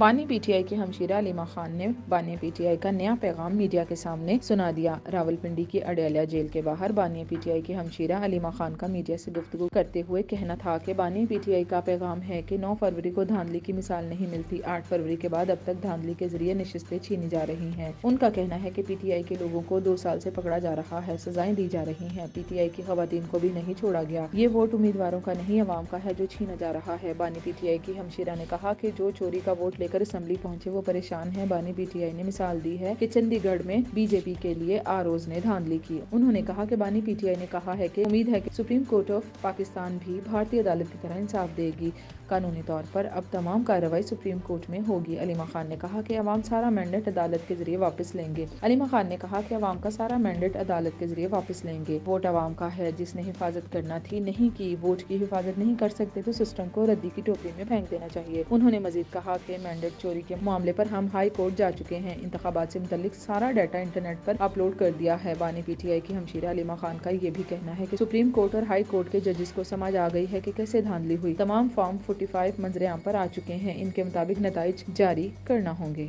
بانی P T I کی ہمشیرہ علیمہ خان نے بانی پی ٹی آئی کا نیا پیغام میڈیا کے سامنے سنا دیا۔ راولپنڈی کی اڈیالہ جیل کے باہر بانی پی ٹی آئی کی ہمشیرہ علیمہ خان کا میڈیا سے گفتگو کرتے ہوئے کہنا تھا کہ بانی پی ٹی آئی کا پیغام ہے کہ 9 فروری کو دھاندلی کی مثال نہیں ملتی۔ 8 فروری کے بعد اب تک دھاندلی کے ذریعے نشستیں چھینی جا رہی ہیں۔ ان کا کہنا ہے کہ پی ٹی آئی کے لوگوں کو 2 سال سے پکڑا جا رہا ہے، سزائیں دی جا رہی ہیں۔ پی ٹی آئی کی خواتین کو بھی نہیں چھوڑا گیا۔ یہ ووٹ امیدواروں کا نہیں، عوام کا ہے جو چھینا جا رہا ہے۔ بانی پی ٹی آئی کی ہمشیرہ نے کہا کہ جو چوری کا ووٹ لے کر اسمبلی پہنچے وہ پریشان ہیں۔ بانی پی ٹی آئی نے مثال دی ہے کہ چنڈی گڑھ میں بی جے پی کے لیے آروز نے دھاندلی کی۔ انہوں نے کہا کہ بانی پی ٹی آئی نے کہا ہے کہ امید ہے کہ سپریم کورٹ آف پاکستان بھی بھارتی عدالت کی طرح انصاف دے گی۔ قانونی طور پر اب تمام کارروائی سپریم کورٹ میں ہوگی۔ علیمہ خان نے کہا کہ عوام سارا مینڈیٹ عدالت کے ذریعے واپس لیں گے۔ علیمہ خان نے کہا کہ عوام کا سارا مینڈیٹ عدالت کے ذریعے واپس لیں گے۔ ووٹ عوام کا ہے، جس نے حفاظت کرنا تھی نہیں کی۔ ووٹ کی حفاظت نہیں کر سکتے تو سسٹم کو ردی کی ٹوکری میں پھینک دینا چاہیے۔ انہوں نے مزید کہا کہ مینڈیٹ چوری کے معاملے پر ہم ہائی کورٹ جا چکے ہیں۔ انتخابات سے متعلق سارا ڈیٹا انٹرنیٹ پر اپلوڈ کر دیا ہے۔ بانی پی ٹی آئی کی ہمشیرہ علیمہ خان کا یہ بھی کہنا ہے کہ سپریم کورٹ اور ہائی کورٹ کے ججز کو سمجھ آ گئی ہے کہ کیسے دھاندلی ہوئی۔ تمام فارم 45 منظر عام پر آ چکے ہیں، ان کے مطابق نتائج جاری کرنا ہوں گے۔